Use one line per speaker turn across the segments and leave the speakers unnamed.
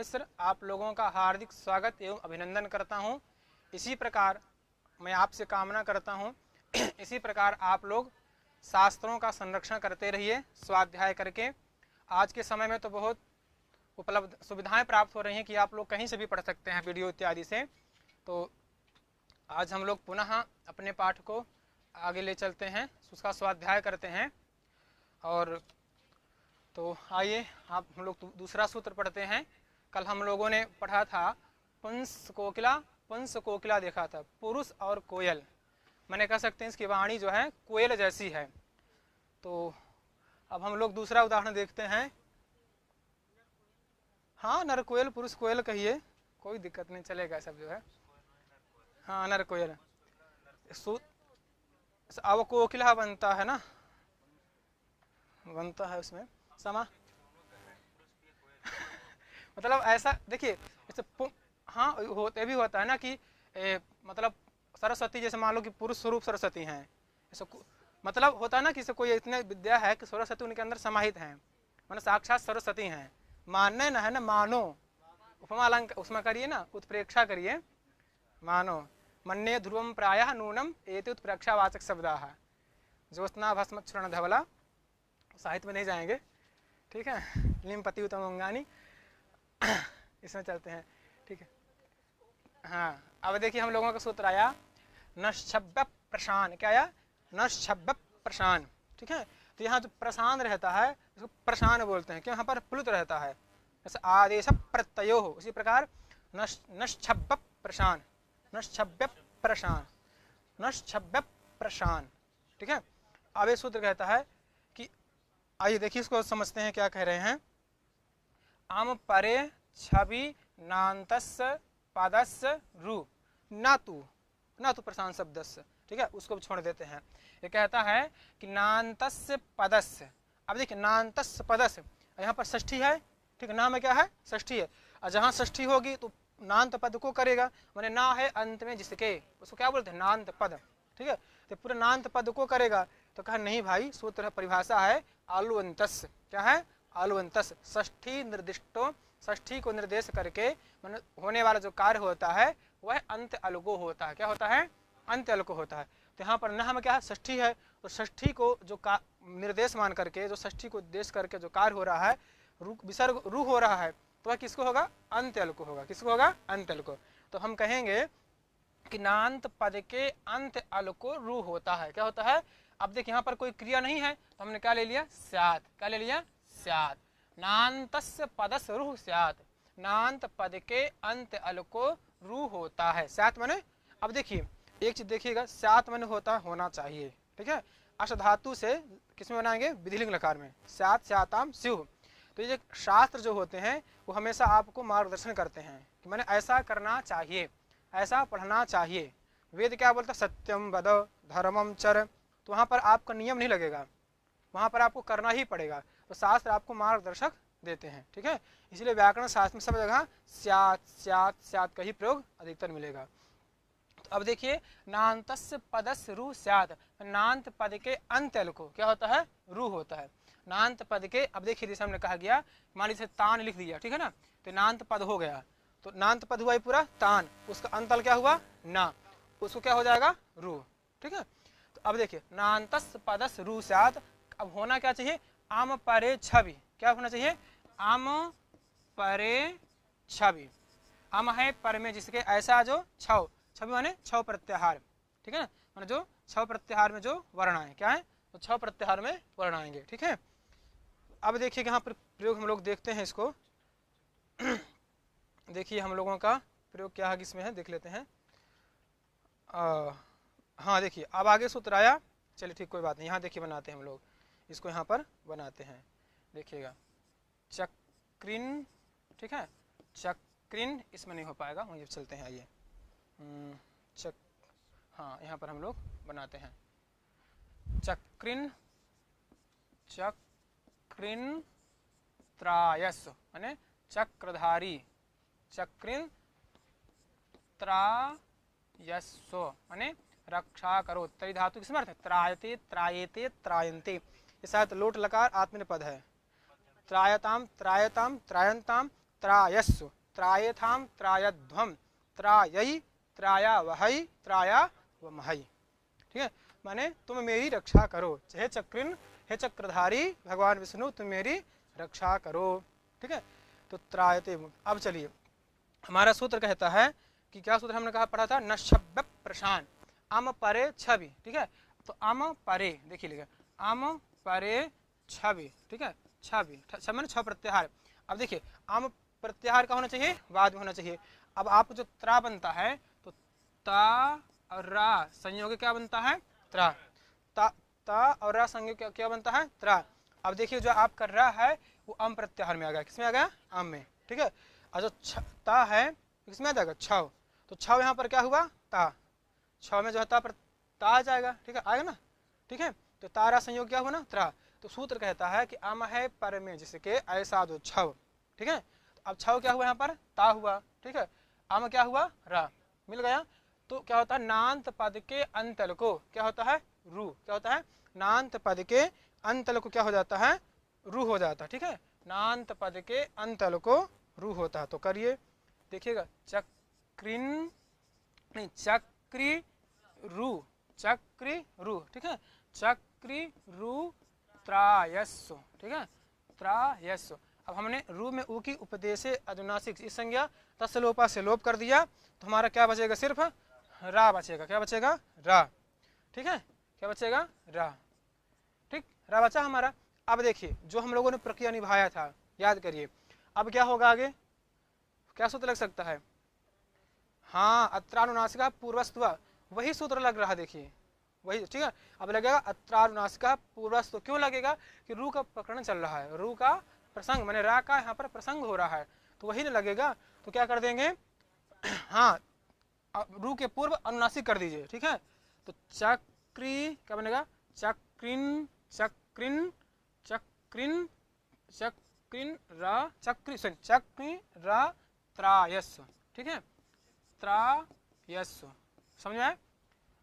मिश्र आप लोगों का हार्दिक स्वागत एवं अभिनंदन करता हूं। इसी प्रकार मैं आपसे कामना करता हूं इसी प्रकार आप लोग शास्त्रों का संरक्षण करते रहिए स्वाध्याय करके। आज के समय में तो बहुत उपलब्ध सुविधाएं प्राप्त हो रही हैं कि आप लोग कहीं से भी पढ़ सकते हैं वीडियो इत्यादि से। तो आज हम लोग पुनः अपने पाठ को आगे ले चलते हैं, उसका स्वाध्याय करते हैं। और तो आइए आप हम लोग दूसरा सूत्र पढ़ते हैं। कल हम लोगों ने पढ़ा था पुंस कोकिला देखा था, पुरुष और कोयल। मैंने कह सकते हैं इसकी वाणी जो है कोयल जैसी है। तो अब हम लोग दूसरा उदाहरण देखते हैं। हाँ, नर कोयल पुरुष कोयल कहिए, कोई दिक्कत नहीं, चलेगा सब जो है। हाँ, नर कोयल अब कोकिला बनता है ना, बनता है उसमें समा मतलब ऐसा देखिए, जैसे हाँ होते भी होता है ना कि मतलब सरस्वती, जैसे मान लो कि पुरुष स्वरूप सरस्वती हैं, ऐसा मतलब होता है ना कि कोई इतने विद्या है कि सरस्वती उनके अंदर समाहित हैं, मतलब साक्षात सरस्वती हैं। मानने न है ना, मानो उपमा अलंकार उसमें करिए ना, उत्प्रेक्षा करिए। मानो मन्ये ध्रुवम प्रायः नूनम एते उत्प्रेक्षावाचक शब्दाः ज्योत्स्ना भस्म क्षुरण धवला। साहित्य में नहीं जाएंगे, ठीक है। लिमपति उत्तम अंगानी इसमें चलते हैं, ठीक है। हाँ, अब देखिए हम लोगों का सूत्र आया नश्छब्ब प्रशान। क्या आया? नश्छब्ब प्रशान, ठीक है। तो यहाँ जो प्रशान रहता है इसको प्रशान बोलते हैं, क्यों? यहाँ पर प्लुत रहता है, जैसे आदेश प्रत्ययो हो, उसी प्रकार नश्छब्ब प्रशान, नश्छब्ब प्रशान, नश्छब्ब प्रशान, ठीक है। अब ये सूत्र कहता है कि आइए देखिए इसको समझते हैं क्या कह रहे हैं। आम परे छवि नान्तस्य पदस्य रु ना तू प्रशांत शब्दस्य, ठीक है, उसको छोड़ देते हैं। ये कहता है कि नान्तस्य पदस्य। अब देखिए नान्तस्य पदस्य, यहाँ पर षष्ठी है, ठीक है, ना में क्या है? षष्ठी है। और जहाँ षष्ठी होगी तो नान्त पद को करेगा, माने ना है अंत में जिसके, उसको क्या बोलते हैं? नान्त पद, ठीक है। तो पूरे नान्त पद को करेगा। तो कहा नहीं भाई, सूत्र परिभाषा है आलुवंतस्य। क्या है? आलुवंतस्य। षष्ठी निर्दिष्टो, षष्ठी को निर्देश करके माने होने वाला जो कार्य होता है वह अंत अलगो होता है। क्या होता है? अंत अलगो होता है। तो यहाँ पर न में क्या है? षष्ठी है। तो षष्ठी को जो निर्देश मान करके, जो षष्ठी को उद्देश्य करके जो कार्य हो रहा है, विसर्ग रू हो रहा है, तो वह किसको होगा? अंत अलको होगा। किसको होगा? अंत अलको। तो हम कहेंगे कि नान्त पद के अंत अलको रू होता है। क्या होता है? अब देखिए यहाँ पर कोई क्रिया नहीं है तो हमने क्या ले लिया? स्यात्। क्या ले लिया? स्यात्। नान्तस्य पदस्य रुः स्यात्। नान्त पद के अंत अलको रू होता है। स्यात् माने, अब देखिए एक चीज देखिएगा, स्यात् माने होना चाहिए, ठीक है। अश धातु से किसमें बनाएंगे? विधिलिंग लकार में। स्यात् स्याताम स्युः। तो ये शास्त्र जो होते हैं वो हमेशा आपको मार्गदर्शन करते हैं कि मैंने ऐसा करना चाहिए, ऐसा पढ़ना चाहिए। वेद क्या बोलता है? सत्यम वद धर्मम चर। तो वहाँ पर आपका नियम नहीं लगेगा, वहाँ पर आपको करना ही पड़ेगा। तो शास्त्र आपको मार्गदर्शक देते हैं, ठीक है। इसलिए व्याकरण शास्त्र में सब जगह स्यात् स्यात् स्यात् का ही प्रयोग अधिकतर मिलेगा। तो अब देखिए नान्तस्य पदस्य रू स्यात्, नान्त पद के अंत अलको क्या होता है? रू होता है। नान्त पद के, अब देखिए जैसे हमने कहा गया, मान लीजिए तान लिख दिया, ठीक है ना, तो नान्त पद हो गया। तो नान्त पद हुआ पूरा तान, उसका अंतल क्या हुआ? ना, उसको क्या हो जाएगा? रू, ठीक है। तो अब देखिए नान्तस्य पदस्य रू स्यात्। अब होना क्या चाहिए? आम परे छवि। क्या होना चाहिए? आम परे छवि। आम है पर में जिसके, ऐसा जो छव, छवि माने छव प्रत्याहार, ठीक है ना, माने जो छव प्रत्याहार में जो वर्ण आए, क्या है? तो छव प्रत्याहार में वर्ण आएंगे, ठीक है। अब देखिए यहाँ पर प्रयोग हम लोग देखते हैं इसको देखिए हम लोगों का प्रयोग क्या है, किसमें है देख लेते हैं। हाँ देखिए अब आगे सूत्र आया, चलिए ठीक कोई बात नहीं, यहाँ देखिए बनाते हैं हम लोग इसको, यहाँ पर बनाते हैं, देखिएगा चक्रिन, ठीक है, चक्रिन इसमें नहीं हो पाएगा, वहीं चलते हैं। आइए हाँ यहाँ पर हम लोग बनाते हैं चक्रिन, चक्रिन त्रायस माने चक्रधारी, चक्रिन त्रायस्व माने रक्षा करो। तरी धातु किसमें अर्थ है? त्रायते त्रायेते त्रायन्ते। ये शायद लोट लकार आत्मनेपद है। त्रायताम त्रायताम त्रायंताम त्रायस्व, त्रायेथाम त्रायध्वम, त्रायई त्रायावहै त्रायावमहै। ठीक है, माने तुम मेरी रक्षा करो, हे चक्रिन, हे चक्रधारी भगवान विष्णु तुम मेरी रक्षा करो। ठीक है, तो त्रायते। अब चलिए हमारा सूत्र कहता है कि क्या सूत्र हमने कहा पढ़ा था, न शब्द प्रशान आम परे छवि। ठीक है, तो आम परे देखिए लिखा आम परे छवि। ठीक है, छवि मैंने छ प्रत्याहार। अब देखिए आम प्रत्याहार का होना चाहिए, बाद में होना चाहिए। अब आप जो त्रा बनता है तो ता और रा संयोग क्या बनता है, त्रा। ता और रा संयोग क्या बनता है, त्रा। अब देखिए जो आप कर रहा है वो आम प्रत्याहार में आ गया, किसमें आ गया, आम में। ठीक है, और जो ता है किसमें आ जाएगा, छव। तो छव यहाँ पर क्या हुआ, ता। छव में जो है ता पर ता आ जाएगा। ठीक है, आएगा ना। ठीक है, तो तारा संयोग क्या हुआ ना, त्रा। तो सूत्र कहता है कि आम है पर में जिसके ऐसा दो छव। ठीक है, तो अब छव क्या हुआ यहाँ पर, ता हुआ। ठीक है, आम क्या हुआ, रा, मिल गया। तो क्या होता है, नांत पद के अंतल को क्या होता है, रू। क्या होता है, नांत पद के अंतल को क्या हो जाता है, रू हो जाता है। ठीक है, नांत पद के अंतल को रू होता है। तो करिए देखिएगा, चक्रिन नहीं चक्री रू, चक्री रू। ठीक है, चक्री रू त्रायस्व। ठीक है, त्रायस्व। अब हमने रू में ऊ की उपदेशे अनुनासिक इस संज्ञा तत्सलोपा से लोप कर दिया, तो हमारा क्या बचेगा, सिर्फ रा बचेगा। क्या बचेगा, रा। ठीक है, क्या बचेगा, रा। ठीक, रा बचा हमारा। अब देखिए जो हम लोगों ने प्रक्रिया निभाया था याद करिए। अब क्या होगा आगे, क्या सूत्र लग सकता है, हाँ अत्रानुनासिका पूर्वस्व, वही सूत्र लग रहा है। देखिए वही। ठीक है, अब लगेगा अत्रानुनासिका पूर्वस्व। क्यों लगेगा कि रू का प्रकरण चल रहा है, रू का प्रसंग माने रा का यहाँ पर प्रसंग हो रहा है, तो वही न लगेगा। तो क्या कर देंगे, हाँ रू के पूर्व अनुनासिक कर दीजिए। ठीक है, तो चक्री क्या बनेगा, चक्रिन चक्रिन चक्रिन चक्रिन रा चक्री चक्री रा त्रायस्व। ठीक है, त्रायस्व, समझ में आए।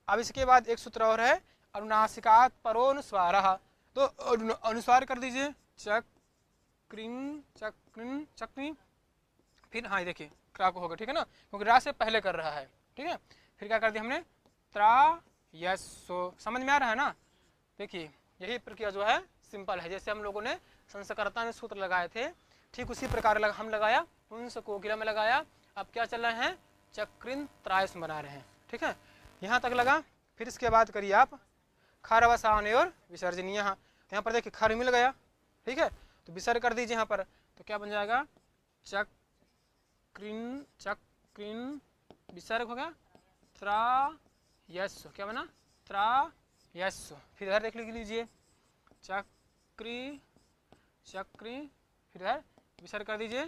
अब इसके बाद एक सूत्र और है, अनुनासिकात परोनुस्वार। तो अनुस्वार कर दीजिए, चक्रिन चक्रिन चक्री, फिर हाँ देखिए क्रा को होगा। ठीक है ना, क्योंकि रा से पहले कर रहा है। ठीक है, फिर क्या कर दिया हमने, त्रायस्व। समझ में आ रहा है ना। देखिए यही प्रक्रिया जो है सिंपल है, जैसे हम लोगों ने संस्कृता में सूत्र लगाए थे ठीक उसी प्रकार हम लगाया, पुंस कोकिला में लगाया। अब क्या चल रहे हैं, चक्रिन त्रायस बना रहे हैं। ठीक है, यहाँ तक लगा। फिर इसके बाद करिए आप खरवसान और विसर्जनीय। तो यहाँ पर देखिए खर मिल गया। ठीक है, तो विसर्ग कर दीजिए यहाँ पर, तो क्या बन जाएगा, चक्रिन चक्रिन विसर्ग होगा त्रायस्व। क्या बना, त्रायस्व। फिर इधर देख लीजिए, चक्री चक्री, फिर इधर विसर्ग कर दीजिए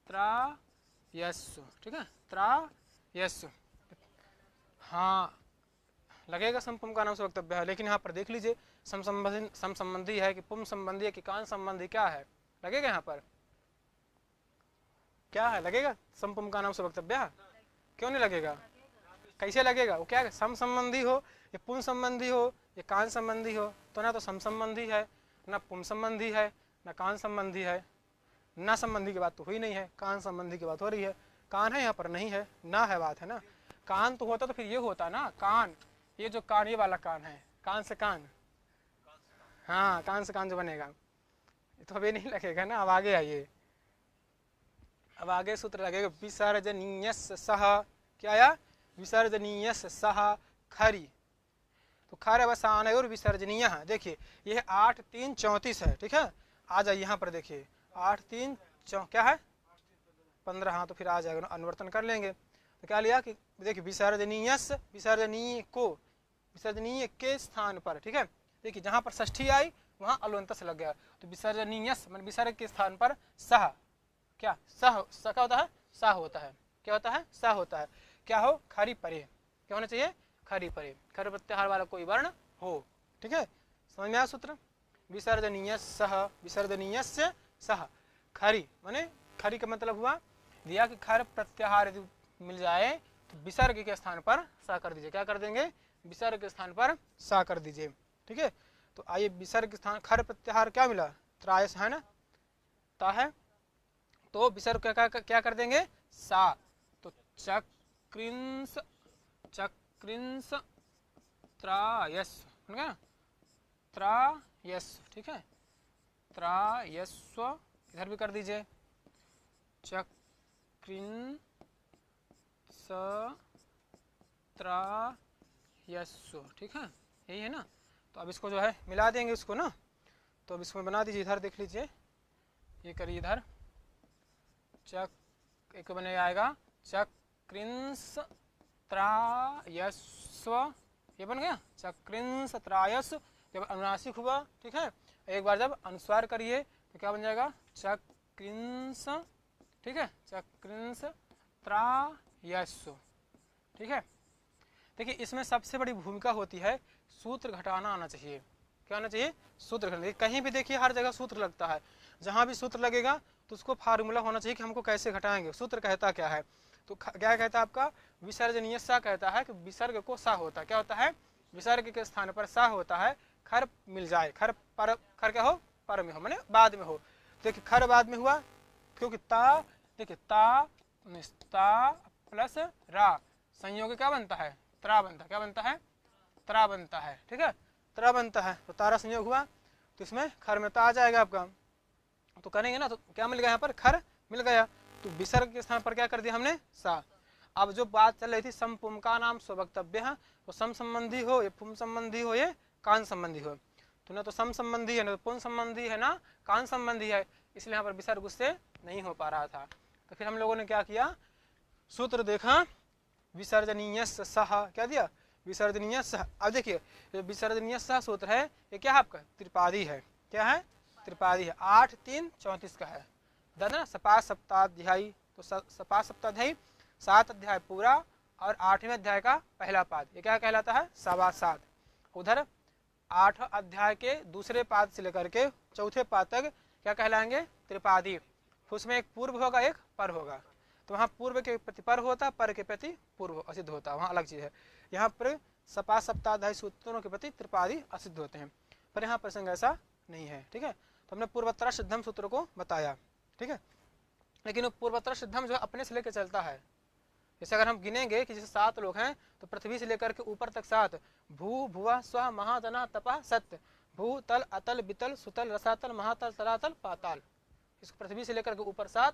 त्रायस्व। ठीक है, त्रायस्व। हाँ लगेगा समपुम का नाम से वक्तव्य है, लेकिन यहाँ पर देख लीजिए सम संबंधी है कि पुम संबंधी है कि कान संबंधी, क्या है लगेगा यहाँ पर, क्या है लगेगा, समपुम का नाम से वक्तव्य। क्यों नहीं लगेगा, कैसे लगेगा, वो क्या है, सम संबंधी हो या पुम संबंधी हो या कान संबंधी हो, तो ना तो सम संबंधी है, ना पुम संबंधी है, ना कान संबंधी है। ना संबंधी की बात तो हुई नहीं है, कान संबंधी की बात हो रही है। कान है यहाँ पर नहीं है, ना है बात है ना। कान तो होता तो फिर ये होता ना, कान, ये जो कान ये वाला कान है, कान से कान, हाँ कान से कान जो बनेगा, तो अभी नहीं लगेगा ना। अब आगे आइए, अब आगे सूत्र लगेगा विसर्जनीय सह। क्या आया, विसर्जनीय सह खरी। तो खर अवसान और विसर्जनीय। देखिए ये 8 3 34 है। ठीक है, आ जाइए यहाँ पर देखिए 8 3 क्या है 15। हाँ तो फिर आ जाएगा, अनुवर्तन कर लेंगे। तो क्या लिया कि देखिए विसर्जनीय, विसर्जनीय को, विसर्जनीय के स्थान पर। ठीक है, देखिए जहाँ पर षष्ठी आई वहाँ अलवंत लग गया, तो विसर्जनीय मान विसर्ग के स्थान पर सह, क्या सह, स क्या होता है, सा होता है। क्या होता है, सा होता है। क्या हो, खरी परे, क्या होना चाहिए, खरी परे, खर प्रत्याहार वाला कोई वर्ण हो। ठीक है, समझ में आया सूत्र, विसर्जनीय सह, विसर्जनीय सह खरी, माने खरी का मतलब हुआ दिया कि खर प्रत्याहार यदि मिल जाए तो विसर्ग के स्थान पर सा कर दीजिए। क्या कर देंगे, विसर्ग के स्थान पर सा कर दीजिए। ठीक है, तो आइए विसर्ग के स्थान, खर प्रत्याहार क्या मिला, त्रायस है ना, ता है, तो विसर्ग क्या कर देंगे, सा। तो चक्रिंस, चक्रिंस त्रायस्व, ठीक है, त्रायस्व, ठीक है, त्रायस्व, इधर भी कर दीजिए, चक्रिंस त्रायस्व, ठीक है, यही है ना। तो अब इसको जो है मिला देंगे इसको ना, तो अब इसमें बना दीजिए, इधर देख लीजिए, ये करिए इधर, चक एक बने आएगा चक्रिंस त्रायस्व, ये बन गया चक्रिंस त्रायस्व। जब अनुनासिक हुआ, ठीक है, एक बार जब अनुस्वार करिए तो क्या बन जाएगा, चक्रिंस, ठीक है, चक्रिंस त्रायस्व, ठीक है। देखिए इसमें सबसे बड़ी भूमिका होती है सूत्र घटाना आना चाहिए। क्या आना चाहिए, सूत्र घटाना। कहीं भी देखिए हर जगह सूत्र लगता है, जहां भी सूत्र लगेगा तो उसको फार्मूला होना चाहिए कि हमको कैसे घटाएंगे। सूत्र कहता क्या है, तो क्या कहता है आपका, विसर्जनीय सा कहता है कि विसर्ग को सा होता है, क्या होता है, विसर्ग के स्थान पर सा होता है, खर मिल जाए, खर पर, खर क्या हो, पर में हो, माने बाद में हो। देखिए खर बाद में हुआ क्योंकि ता, देखिए ता प्लस रा संयोग क्या बनता है, त्रा बनता है, क्या बनता है, त्रा बनता है, ठीक है, त्रा बनता है। तो तारा संयोग हुआ तो इसमें खर में ता आ जाएगा आपका, तो करेंगे ना, तो क्या मिल गया यहाँ पर, खर मिल गया। तो विसर्ग के स्थान पर क्या कर दिया हमने, सा। अब जो बात चल रही थी सम पुम का नाम स्ववक्तव्य है, वो सम संबंधी हो, ये पुम संबंधी हो, ये कान संबंधी हो। तो ना तो सम संबंधी है, ना तो पुम संबंधी है, ना कान संबंधी है, इसलिए यहाँ पर विसर्ग उससे नहीं हो पा रहा था। तो फिर हम लोगों ने क्या किया, सूत्र देखा, विसर्जनीय सह, क्या दिया, विसर्जनीय सह। अब देखिए विसर्जनीय सह सूत्र है, ये क्या है आपका, त्रिपादी है, क्या है, त्रिपादी है, 8 3 34 का है, ना, सपाद सप्ताध्यायी। तो सपाद सप्ताध्यायी 7 अध्याय पूरा और 8वें अध्याय का पहला पाद, ये क्या कहलाता है, सवा सात। उधर 8 अध्याय के दूसरे पाद से लेकर के चौथे पाद तक क्या कहलाएंगे, त्रिपादी। उसमें एक पूर्व होगा, एक पर होगा। तो वहाँ पूर्व के प्रति पर होता, पर के प्रति पूर्व असिद्ध होता, वहाँ अलग चीज है। यहाँ पर सपाद सप्ताध्यायी सूत्रों के प्रति त्रिपादी असिद्ध होते हैं, पर यहाँ प्रसंग ऐसा नहीं है, ठीक है। तो हमने पूर्वोत्तर सिद्धम सूत्र को बताया, ठीक है। लेकिन वो पूर्वोत्तर सिद्धम जो अपने से लेकर चलता है, जैसे अगर हम गिनेंगे कि जैसे 7 लोग हैं तो पृथ्वी से लेकर के ऊपर तक 7, भू भुवा स्व महाजना तपा सत्य, भू तल अतल बितल सुतल रसातल महातल तलातल पाताल, इसको पृथ्वी से लेकर के ऊपर 7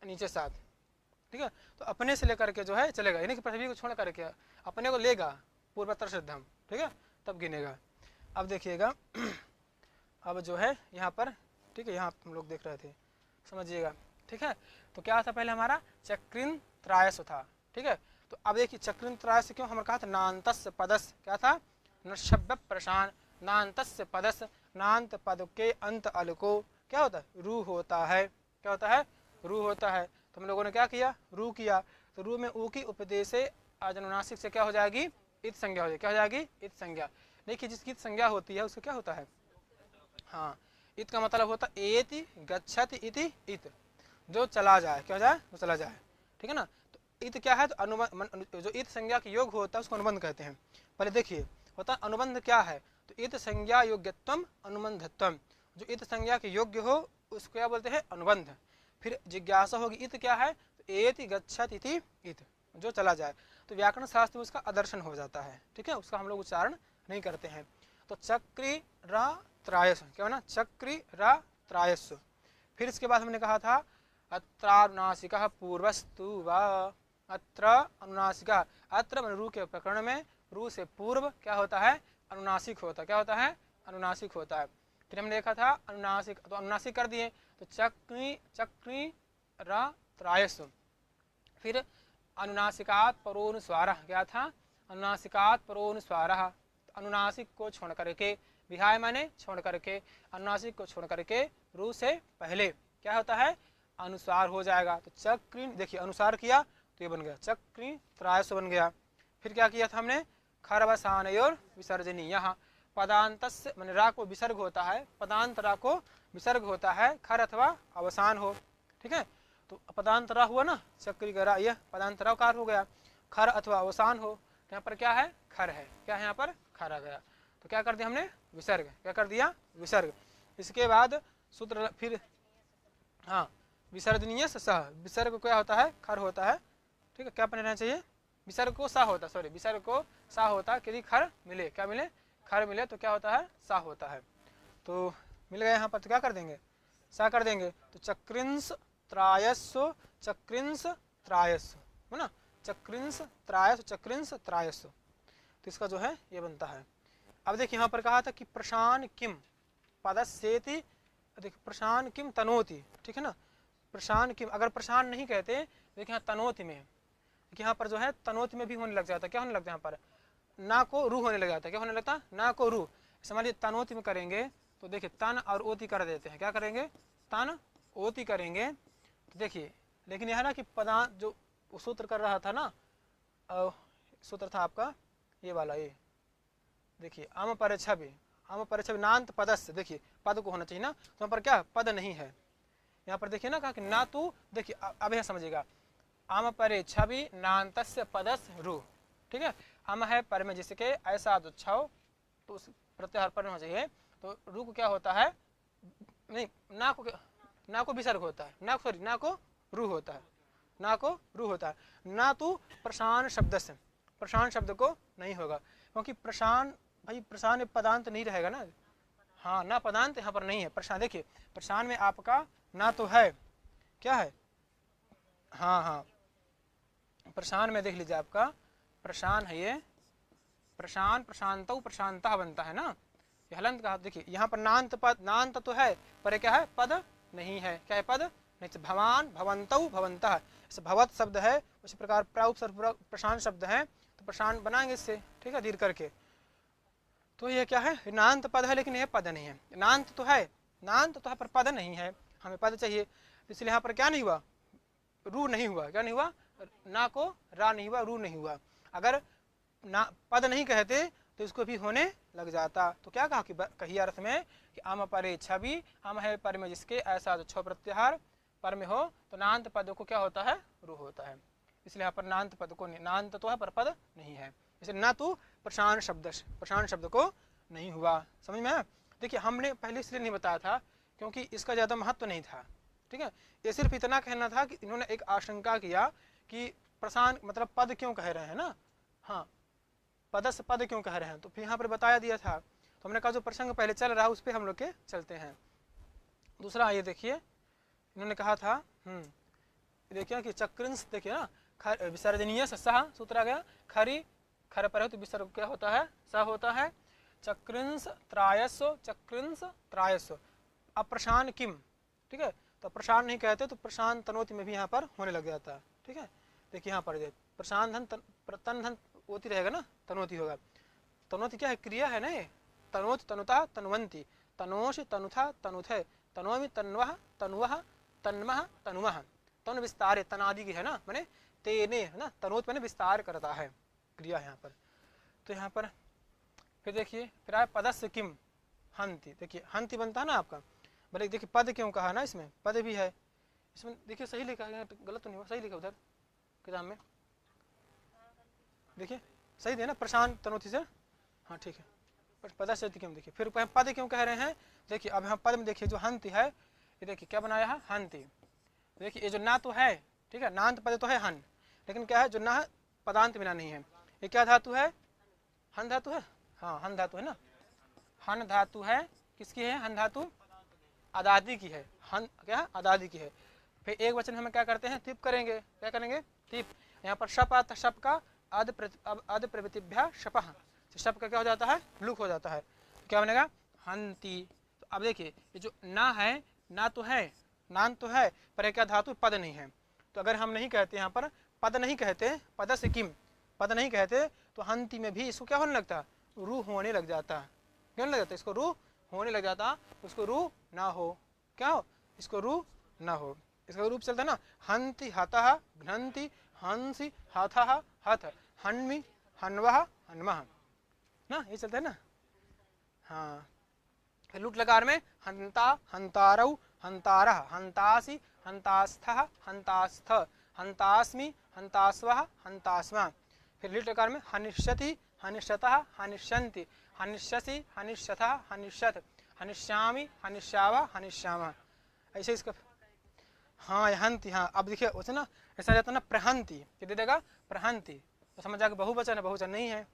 नीचे 7, ठीक है। तो अपने से लेकर के जो है चलेगा, यानी कि पृथ्वी को छोड़ करके अपने को लेगा पूर्वोत्तर सिद्धम, ठीक है, तब गिनेगा। अब देखिएगा अब जो है यहाँ पर, ठीक है, यहाँ हम लोग देख रहे थे, समझिएगा, ठीक है। तो क्या था पहले हमारा चक्रिन त्रायस था, ठीक है। तो अब देखिए चक्रिन त्रायस क्यों हमारा कहा था, नान्तस्य पदस, क्या था, नशब्द प्रशान, नान्तस्य पदस, नान्त पद के अंत अल को क्या होता है, रू होता है, क्या होता है, रू होता है। तो हम लोगों ने क्या किया, रू किया, तो रू में ऊ की उपदेश से अनुनासिक से क्या हो जाएगी, इत संज्ञा हो जाएगी, क्या हो जाएगी, इत संज्ञा। देखिए जिसकी इत संज्ञा होती है उसका क्या होता है, हाँ, इत का मतलब होता है एति गच्छति इति, इत जो चला जाए, क्या हो जाए, जो चला जाए, ठीक है ना। तो इत क्या है, तो अनुबंध, जो इत संज्ञा के योग होता है उसको अनुबंध कहते हैं। पहले देखिए होता अनुबंध क्या है, तो इत संज्ञा योग्यत्वम अनुबंधत्वम, जो इत संज्ञा के योग्य हो उसको क्या बोलते हैं, अनुबंध। फिर जिज्ञासा होगी, इत क्या है, तो एति गच्छति इति, इत जो चला जाए। तो व्याकरण शास्त्र में उसका आदर्शन हो जाता है, ठीक है, उसका हम लोग उच्चारण नहीं करते हैं। तो चक्री रा त्रायस, क्या ना, चक्री रा त्रायस। फिर इसके बाद हमने कहा था अत्रानुनासिका पूर्वस्तु व, अत्र अनुनासिका, अत्र रू के प्रकरण में रू से पूर्व क्या होता है, अनुनासिक होता है, क्या होता है, अनुनासिक होता है। फिर हमने देखा था अनुनासिक, तो अनुनासिक कर दिए, तो चक्री चक्री रा त्रायस। फिर अनुनासिकात परोनुस्वार, क्या था, अनुनासिकात परोनुस्वार, अनुनासिक को छोड़ करके, विहाय माने छोड़ करके, अनुनासिक को छोड़ करके रू से पहले क्या होता है, अनुस्वार हो जाएगा। तो चक्री, देखिए अनुसार किया तो ये बन गया चक्री त्रायस बन गया। फिर क्या किया था हमने, खरवसानयोर विसर्जनीय, पदांतस्य माने रा को विसर्ग होता है, पदांत रा को विसर्ग होता है, खर अथवा अवसान हो, ठीक है। तो पदांत रा हुआ ना, चक्री का रा, यह पदांत रा कार हो गया, खर अथवा अवसान हो, यहाँ पर क्या है, खर है, क्या है, यहाँ पर खर आ गया। तो क्या कर दिया हमने, विसर्ग, क्या कर दिया, विसर्ग। इसके बाद सूत्र फिर, हाँ, विसर्जनीय सह, विसर्ग क्या होता है, खर होता है, ठीक है, क्या बन रहना चाहिए, विसर्ग को सा होता, सॉरी विसर्ग को सा होता, यदि खर मिले, क्या मिले, खर मिले तो क्या होता है, सा होता है। तो मिल गया यहाँ पर, तो क्या कर देंगे, सा कर देंगे। तो चक्रिंस त्रायस्व, चक्रिंस त्रायस्व, है ना, चक्रिंस त्रायस्व, चक्रिंस त्रायस्व, तो इसका जो है ये बनता है। अब देखिए यहाँ पर कहा था कि प्रशान किम पदस्येति, देखिए प्रशान किम तनोति, ठीक है ना, प्रशान किम, अगर प्रशान नहीं कहते, देखिए यहाँ तनोति में, देखिए यहाँ पर जो है तनोति में भी होने लग जाता है, क्या होने लगता है यहाँ पर, ना को रू होने लग जाता है, क्या होने लगता है, ना को रू। समझिए तनोति में करेंगे तो देखिए तन और ओति कर देते हैं, क्या करेंगे, तन ओति करेंगे, तो देखिए, लेकिन यह ना कि पदांत जो सूत्र कर रहा था ना, सूत्र था आपका ये वाला, ये देखिए आम पर छवि, आम पर छवि नान्त पदस्य, देखिए पद को होना चाहिए ना, तो यहाँ पर क्या पद नहीं है, यहाँ पर देखिए ना कहा कि ना तो, देखिए अब यह समझिएगा, आम परे छवि नान्तस्य पदस्य रू, ठीक है, आम है पर में जिसके ऐसा छव, तो उस प्रत्याहार पर होना चाहिए, तो रू को क्या होता है, नहीं ना को विसर्ग होता है, ना सॉरी ना को रू होता है, ना को रू होता है, ना तो प्रशान शब्द से, प्रशान शब्द को नहीं होगा, क्योंकि प्रशान, भाई प्रशान में पदांत नहीं रहेगा ना, हाँ ना पदांत यहाँ पर नहीं है, प्रशान देखिए प्रशान में आपका ना तो है, क्या है, हाँ हाँ प्रशान में देख लीजिए आपका प्रशान है ये, प्रशान प्रशांत प्रशांता बनता है ना, ये हलंत का, देखिए यहाँ पर नान्त पद, नान्त तो है पर क्या है, पद नहीं है, क्या है, पद नहीं, भवान भवंतौ भवंतः, जैसे भवत शब्द है उसी प्रकार प्रशांत शब्द है, तो प्रशांत बनाएंगे इससे, ठीक है, दीर्घ करके, तो ये क्या है, नान्त पद है लेकिन ये पद नहीं है, नान्त तो है, नान्त तो है पर पद नहीं है, हमें पद चाहिए, इसलिए यहाँ पर क्या नहीं हुआ, रू नहीं हुआ, क्या नहीं हुआ, ना को रा नहीं हुआ, रू नहीं हुआ। अगर ना पद नहीं कहते तो इसको भी होने लग जाता, तो क्या कहा कि कही अर्थ में कि आम परे छवि, आम है पर में जिसके ऐसा जो छो प्रत्याहार पर में हो, तो नान्त पद को क्या होता है, रू होता है, इसलिए यहाँ पर नान्त पद को, नान्त तो है पर पद नहीं है, इसलिए न तो प्रशांत शब्द, प्रशांत शब्द को नहीं हुआ, समझ में आया। देखिए हमने पहले इसलिए नहीं बताया था क्योंकि इसका ज़्यादा महत्व नहीं था, ठीक है, ये सिर्फ इतना कहना था कि इन्होंने एक आशंका किया कि प्रशांत मतलब पद क्यों कह रहे हैं ना, हाँ पदस पद क्यों कह रहे हैं, तो फिर यहाँ पर बताया दिया था, तो हमने कहा जो प्रसंग पहले चल रहा है उस पर हम लोग के चलते हैं। दूसरा ये देखिए इन्होंने कहा था, देखिए कि चक्रिंस, देखिए ना विसर्जनीय सह सूत्र आ गया, खरी खर पर है तो विसर्ग क्या होता है, स होता है, चक्रिंस त्रायस्व, चक्रिंस त्रायस्व, अप्रशान किम, ठीक है, तो प्रशान नहीं कहते तो प्रशान तनोति में भी यहाँ पर होने लग जाता है, ठीक है, देखिए यहाँ पर प्रशान धन तन धन ओति रहेगा ना, तनोति होगा, तनोति क्या है, क्रिया है ना ये, तनोत तनुता तनुवंती, तनोष तनुथा तनुथे, तनोमि तन्वः तनुवः तन्मः तनुमः, तन विस्तार तनादि की है ना, माने तेने है ना, तनोत मैंने विस्तार करता है, क्रिया है यहाँ पर। तो यहाँ पर फिर देखिए फिर आया पदस्य किम हंति, देखिए हंति बनता है ना आपका, भले देखिए पद क्यों कहा ना, इसमें पद भी है, इसमें देखिए सही लिखा है, गलत तो नहीं हुआ, सही लिखा उधर किताब में, देखिए सही है ना, प्रशांत तनोति से, हाँ ठीक है, पदस्य किम, देखिए फिर पद क्यों कह रहे हैं, देखिए अब यहाँ पद में देखिए जो हंति है, ये देखिए क्या बनाया है, हंति, देखिए ये जो ना तो है, ठीक है, नान्त पद तो है हन, लेकिन क्या है जो ना पदांत बिना नहीं है, ये क्या धातु है, हन धातु है, हाँ हन धातु है ना, हन धातु है, किसकी है, हन धातु अदादि की है, हन क्या है, अदादि की है। फिर एक वचन हमें क्या करते हैं, तिप करेंगे, क्या करेंगे, तिप, यहाँ पर शप आता, शप का अद प्रवृत्तिभ्या शपः, शप का क्या हो जाता है, लुक हो जाता है, तो क्या बनेगा, हंति। तो अब देखिए ये जो ना है, ना तो है, नान तो है, पर क्या धातु पद नहीं है, तो अगर हम नहीं कहते यहाँ पर पद नहीं कहते, पद से किम पद नहीं कहते, तो हंति में भी इसको क्या होने लगता, रू होने लग जाता, क्या होने लग जाता, इसको रू होने लग जाता, उसको रू ना हो, क्या हो, इसको रू ना हो, इसका रूप चलता है ना, हंति हतः घ्नन्ति हंसी हथः हथ, हन्मि हन्वः हन्मः ना, ये चलता है ना, हाँ। फिर लूट लकार में हंता हंतारौ हंतारः हंतासि हंतास्थः हंतास्थ, हंतास्मि हंतास्वः हंतास्मा। फिर लीट लकार में हनिष्यति हनिष्यतः हनिष्यन्ति हनिष्यसि हनिष्यथः हनिष्यथ, हनिष्यामि हनिष्यावः हनिष्यामः, ऐसे इसका हाँ हंति, हाँ अब देखिए उसे ना ऐसा जाता है ना प्रहंति, कि दे देगा प्रहंति, तो समझ जाएगा बहुवचन है, बहुवचन नहीं है।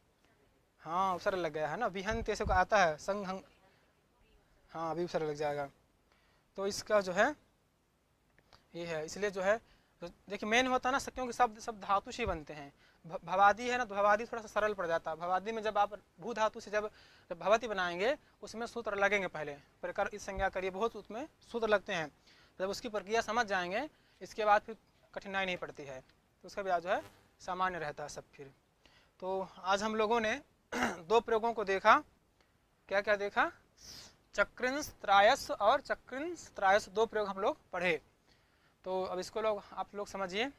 हाँ उपसर्ग लग गया है ना, विहंति ऐसे को आता है संग हंग, हाँ अभी उपसर्ग लग जाएगा। तो इसका जो है ये है, इसलिए जो है देखिए मेन होता है ना, क्योंकि शब्द सब धातु से ही बनते हैं। भवादी है ना, तो भवादी थोड़ा सा सरल पड़ जाता है। भवादी में जब आप भू धातु से जब भवती बनाएंगे उसमें सूत्र लगेंगे, पहले प्रकार इस संज्ञा करिए बहुत, उसमें सूत्र लगते हैं। जब उसकी प्रक्रिया समझ जाएंगे इसके बाद फिर कठिनाई नहीं पड़ती है, तो उसका ब्याज जो है सामान्य रहता है सब। फिर तो आज हम लोगों ने दो प्रयोगों को देखा। क्या क्या देखा? चक्रिंस त्रायस और चक्रिंस त्रायस, दो प्रयोग हम लोग पढ़े। तो अब इसको आप लोग समझिए,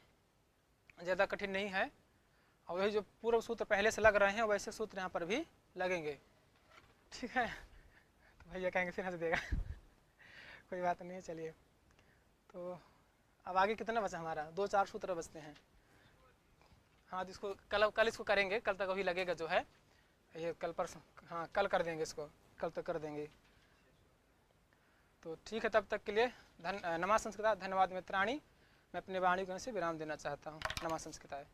ज़्यादा कठिन नहीं है। और वही जो पूर्व सूत्र पहले से लग रहे हैं वैसे सूत्र यहाँ पर भी लगेंगे, ठीक है। तो भैया कहेंगे फिर हंस देगा कोई बात नहीं है, चलिए। तो अब आगे कितना बचा हमारा? 2-4 सूत्र बचते हैं। हाँ इसको कल इसको करेंगे, कल तक अभी लगेगा जो है ये, कल पर, हाँ कल कर देंगे इसको, कल तक कर देंगे। तो ठीक है, तब तक के लिए नमः संस्कृताय, धन्यवाद मित्राणि। मैं अपने वाणी से विराम देना चाहता हूँ। नमः संस्कृताय।